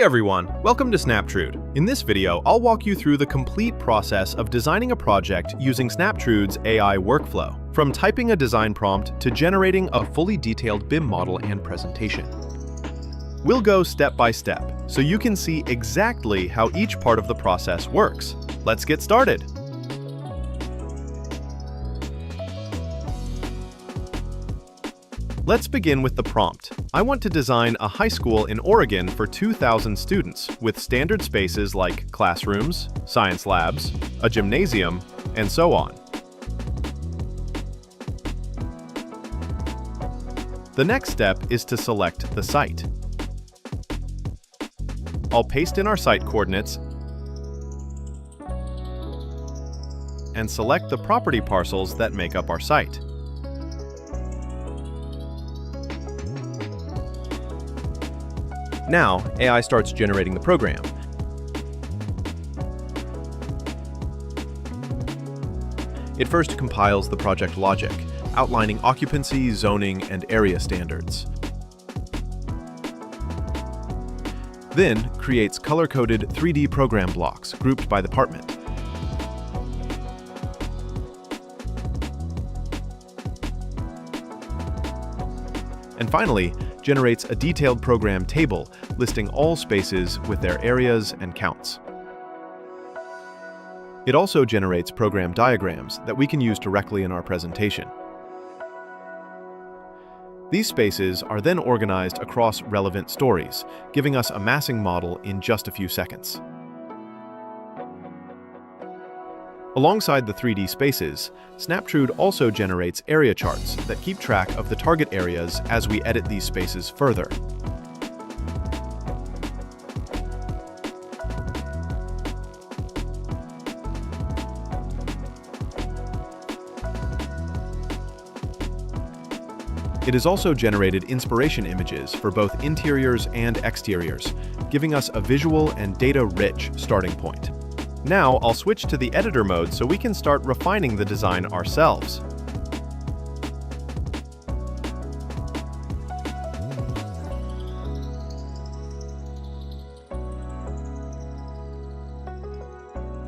Hey everyone, welcome to Snaptrude. In this video, I'll walk you through the complete process of designing a project using Snaptrude's AI workflow, from typing a design prompt to generating a fully detailed BIM model and presentation. We'll go step by step, so you can see exactly how each part of the process works. Let's get started. Let's begin with the prompt. I want to design a high school in Oregon for 2,000 students with standard spaces like classrooms, science labs, a gymnasium, and so on. The next step is to select the site. I'll paste in our site coordinates and select the property parcels that make up our site. Now, AI starts generating the program. It first compiles the project logic, outlining occupancy, zoning, and area standards. Then, creates color-coded 3D program blocks grouped by department. And finally, generates a detailed program table listing all spaces with their areas and counts. It also generates program diagrams that we can use directly in our presentation. These spaces are then organized across relevant stories, giving us a massing model in just a few seconds. Alongside the 3D spaces, Snaptrude also generates area charts that keep track of the target areas as we edit these spaces further. It has also generated inspiration images for both interiors and exteriors, giving us a visual and data-rich starting point. Now, I'll switch to the editor mode so we can start refining the design ourselves.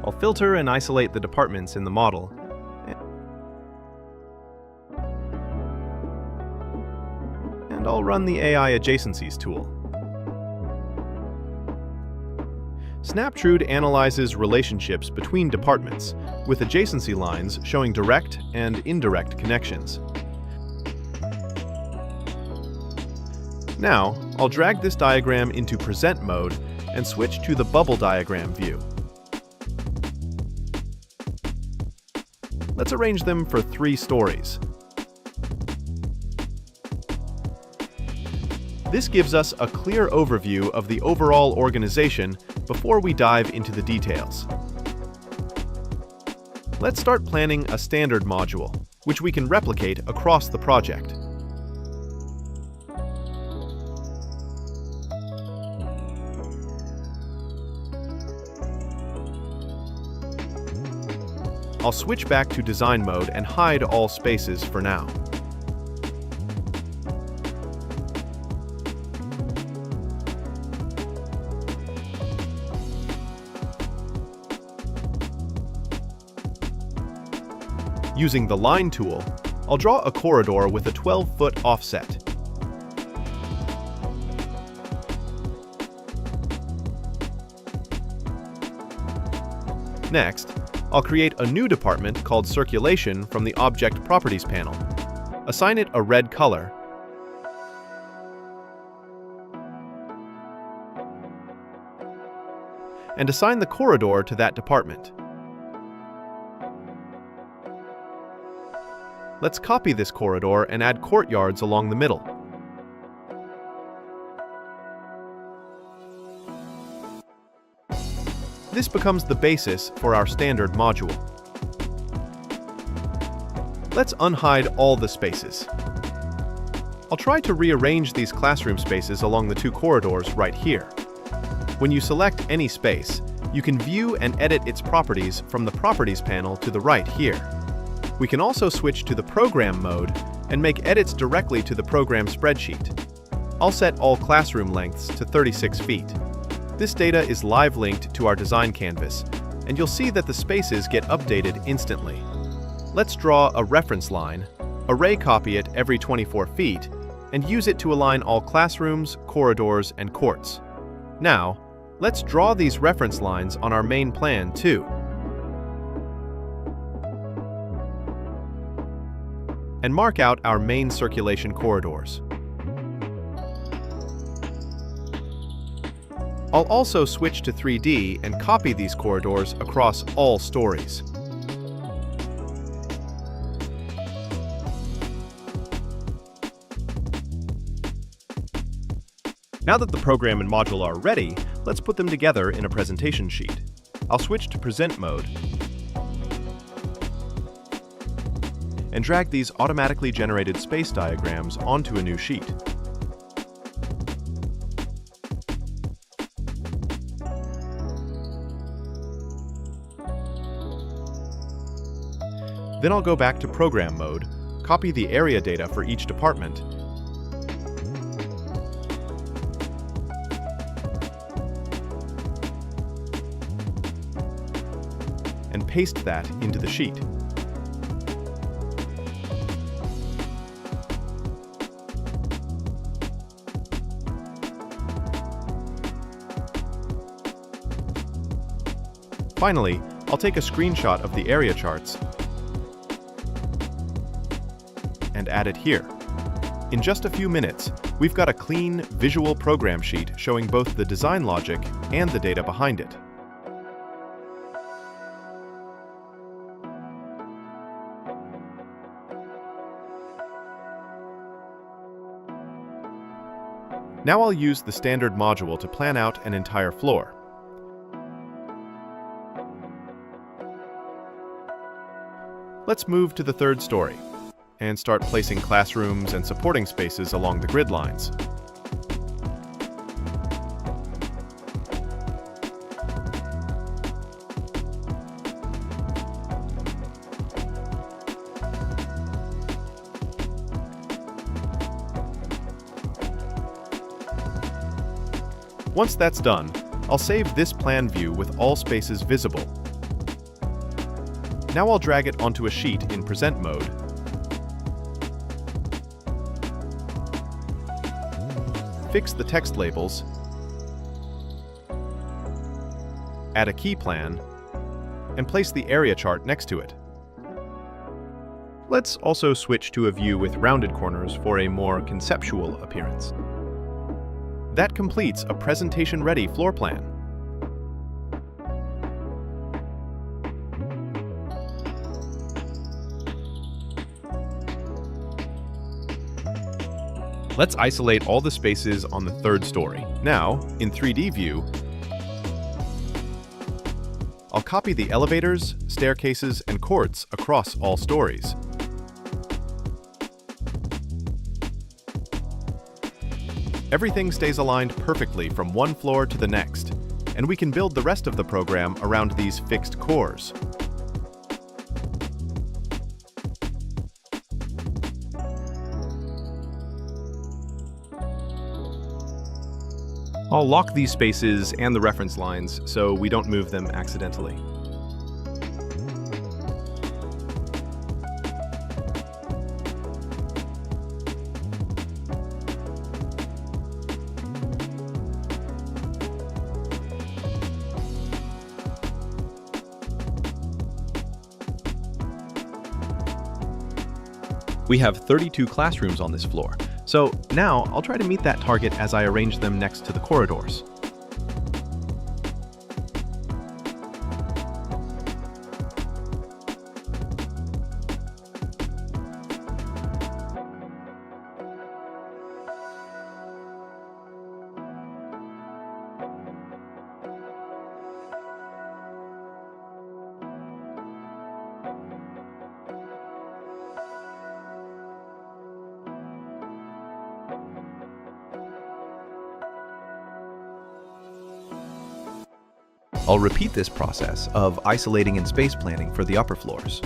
I'll filter and isolate the departments in the model. And I'll run the AI Adjacencies tool. Snaptrude analyzes relationships between departments, with adjacency lines showing direct and indirect connections. Now, I'll drag this diagram into Present mode and switch to the bubble diagram view. Let's arrange them for 3 stories. This gives us a clear overview of the overall organization before we dive into the details. Let's start planning a standard module, which we can replicate across the project. I'll switch back to design mode and hide all spaces for now. Using the Line tool, I'll draw a corridor with a 12-foot offset. Next, I'll create a new department called Circulation from the Object Properties panel. Assign it a red color, and assign the corridor to that department. Let's copy this corridor and add courtyards along the middle. This becomes the basis for our standard module. Let's unhide all the spaces. I'll try to rearrange these classroom spaces along the 2 corridors right here. When you select any space, you can view and edit its properties from the Properties panel to the right here. We can also switch to the Program mode and make edits directly to the program spreadsheet. I'll set all classroom lengths to 36 feet. This data is live linked to our design canvas, and you'll see that the spaces get updated instantly. Let's draw a reference line, array copy it every 24 feet, and use it to align all classrooms, corridors, and courts. Now, let's draw these reference lines on our main plan too. And mark out our main circulation corridors. I'll also switch to 3D and copy these corridors across all stories. Now that the program and module are ready, let's put them together in a presentation sheet. I'll switch to Present mode and drag these automatically generated space diagrams onto a new sheet. Then I'll go back to Program mode, copy the area data for each department, and paste that into the sheet. Finally, I'll take a screenshot of the area charts and add it here. In just a few minutes, we've got a clean, visual program sheet showing both the design logic and the data behind it. Now I'll use the standard module to plan out an entire floor. Let's move to the third story and start placing classrooms and supporting spaces along the grid lines. Once that's done, I'll save this plan view with all spaces visible. Now I'll drag it onto a sheet in Present mode, fix the text labels, add a key plan, and place the area chart next to it. Let's also switch to a view with rounded corners for a more conceptual appearance. That completes a presentation-ready floor plan. Let's isolate all the spaces on the third story. Now, in 3D view, I'll copy the elevators, staircases, and courts across all stories. Everything stays aligned perfectly from one floor to the next, and we can build the rest of the program around these fixed cores. I'll lock these spaces and the reference lines so we don't move them accidentally. We have 32 classrooms on this floor, so now I'll try to meet that target as I arrange them next to the corridors. I'll repeat this process of isolating and space planning for the upper floors.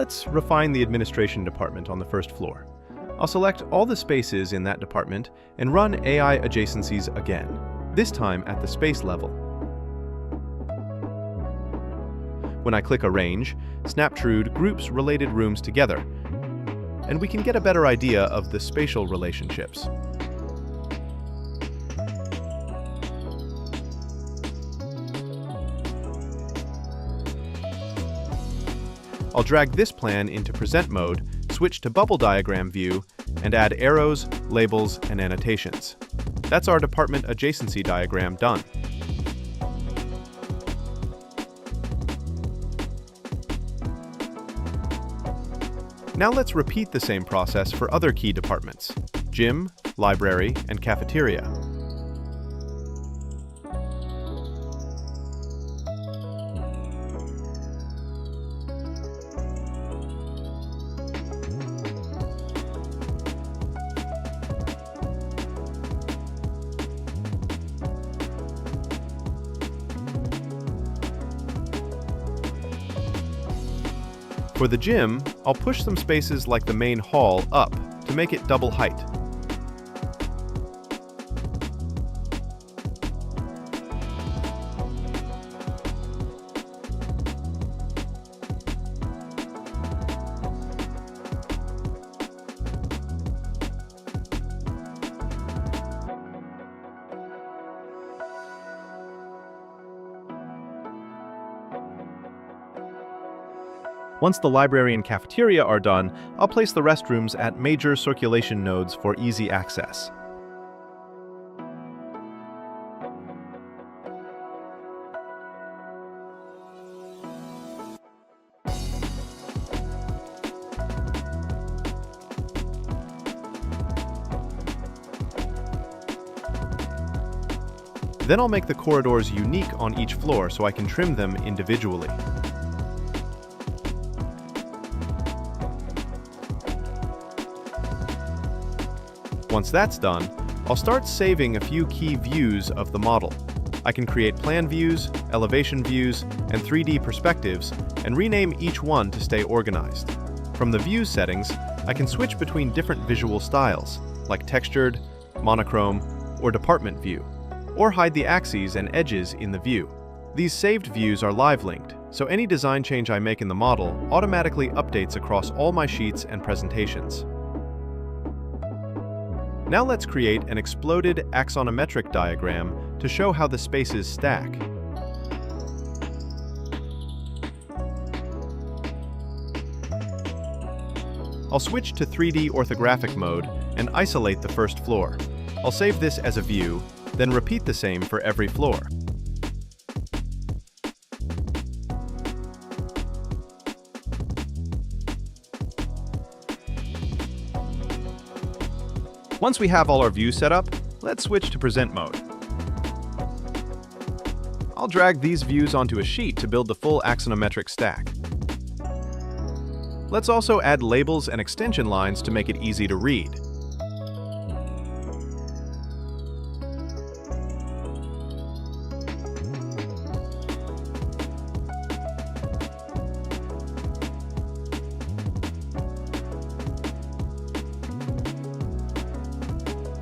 Let's refine the administration department on the first floor. I'll select all the spaces in that department and run AI adjacencies again, this time at the space level. When I click Arrange, Snaptrude groups related rooms together, and we can get a better idea of the spatial relationships. I'll drag this plan into Present mode, switch to Bubble Diagram view, and add arrows, labels, and annotations. That's our department adjacency diagram done. Now let's repeat the same process for other key departments: gym, library, and cafeteria. For the gym, I'll push some spaces like the main hall up to make it double height. Once the library and cafeteria are done, I'll place the restrooms at major circulation nodes for easy access. Then I'll make the corridors unique on each floor so I can trim them individually. Once that's done, I'll start saving a few key views of the model. I can create plan views, elevation views, and 3D perspectives, and rename each one to stay organized. From the view settings, I can switch between different visual styles, like textured, monochrome, or department view, or hide the axes and edges in the view. These saved views are live-linked, so any design change I make in the model automatically updates across all my sheets and presentations. Now let's create an exploded axonometric diagram to show how the spaces stack. I'll switch to 3D orthographic mode and isolate the first floor. I'll save this as a view, then repeat the same for every floor. Once we have all our views set up, let's switch to Present mode. I'll drag these views onto a sheet to build the full axonometric stack. Let's also add labels and extension lines to make it easy to read.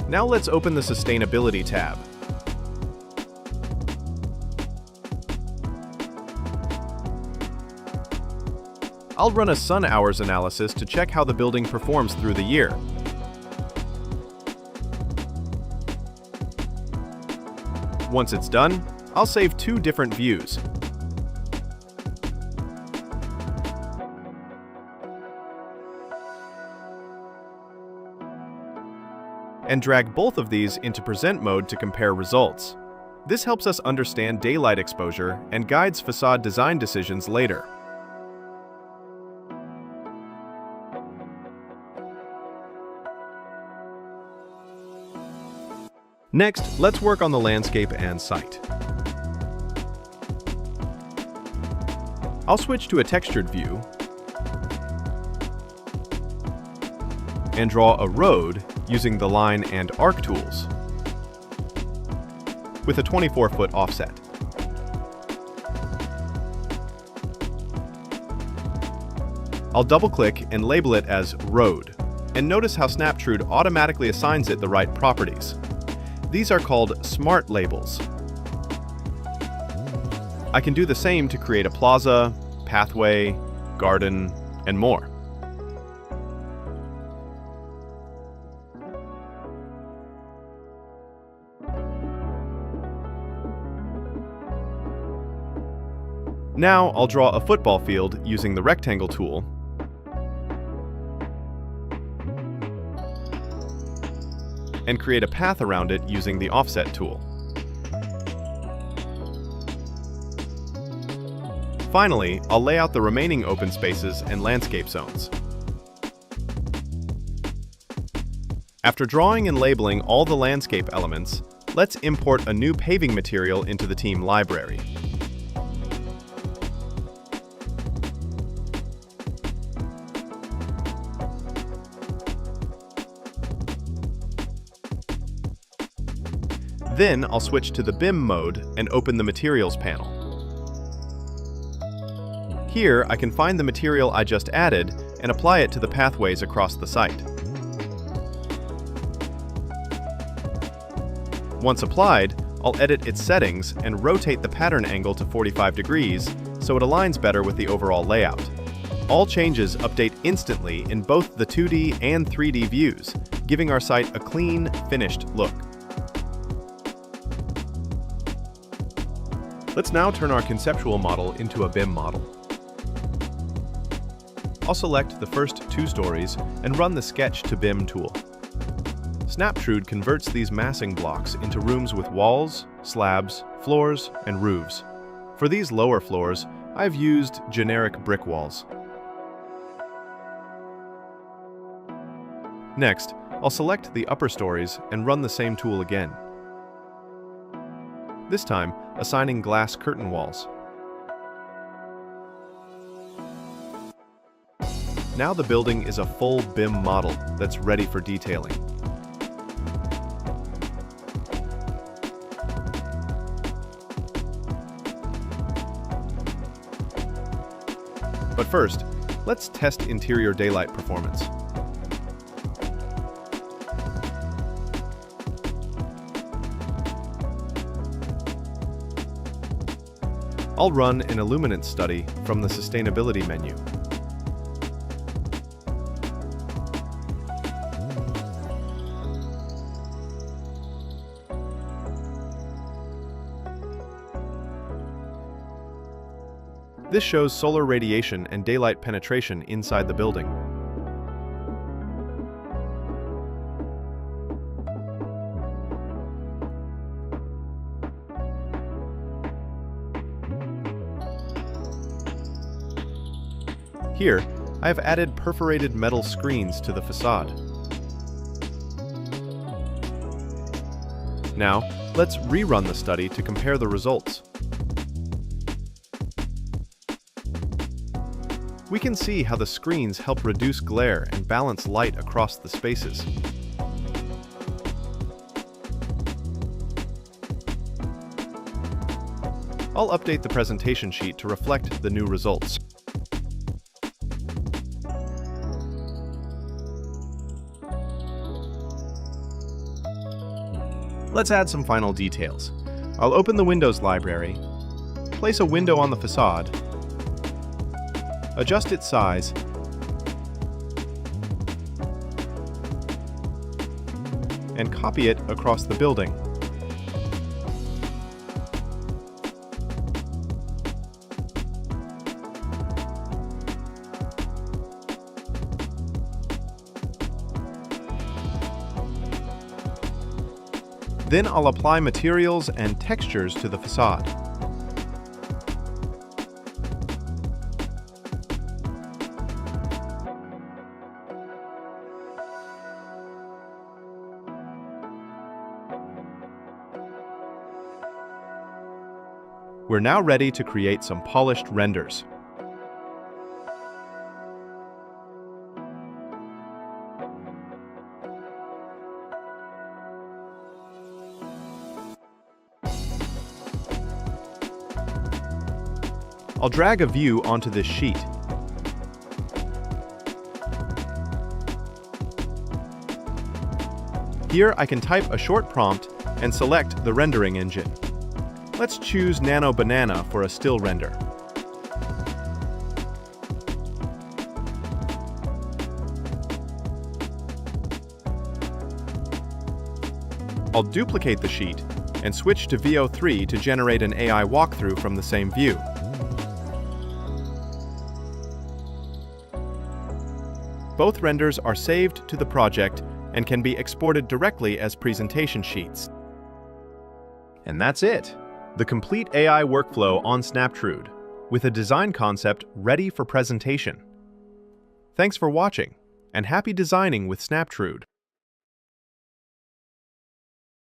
Now let's open the Sustainability tab. I'll run a sun hours analysis to check how the building performs through the year. Once it's done, I'll save two different views. And drag both of these into Present mode to compare results. This helps us understand daylight exposure and guides facade design decisions later. Next, let's work on the landscape and site. I'll switch to a textured view and draw a road using the line and arc tools with a 24-foot offset. I'll double-click and label it as Road, and notice how Snaptrude automatically assigns it the right properties. These are called smart labels. I can do the same to create a plaza, pathway, garden, and more. Now I'll draw a football field using the rectangle tool and create a path around it using the offset tool. Finally, I'll lay out the remaining open spaces and landscape zones. After drawing and labeling all the landscape elements, let's import a new paving material into the team library. Then I'll switch to the BIM mode and open the Materials panel. Here, I can find the material I just added and apply it to the pathways across the site. Once applied, I'll edit its settings and rotate the pattern angle to 45 degrees so it aligns better with the overall layout. All changes update instantly in both the 2D and 3D views, giving our site a clean, finished look. Let's now turn our conceptual model into a BIM model. I'll select the first 2 stories and run the Sketch to BIM tool. Snaptrude converts these massing blocks into rooms with walls, slabs, floors, and roofs. For these lower floors, I've used generic brick walls. Next, I'll select the upper stories and run the same tool again. This time, assigning glass curtain walls. Now the building is a full BIM model that's ready for detailing. But first, let's test interior daylight performance. I'll run an illuminance study from the Sustainability menu. This shows solar radiation and daylight penetration inside the building. Here, I have added perforated metal screens to the facade. Now, let's rerun the study to compare the results. We can see how the screens help reduce glare and balance light across the spaces. I'll update the presentation sheet to reflect the new results. Let's add some final details. I'll open the Windows library, place a window on the facade, adjust its size, and copy it across the building. Then I'll apply materials and textures to the facade. We're now ready to create some polished renders. I'll drag a view onto this sheet. Here, I can type a short prompt and select the rendering engine. Let's choose Nano Banana for a still render. I'll duplicate the sheet and switch to VO3 to generate an AI walkthrough from the same view. Both renders are saved to the project and can be exported directly as presentation sheets. And that's it! The complete AI workflow on Snaptrude, with a design concept ready for presentation. Thanks for watching, and happy designing with Snaptrude!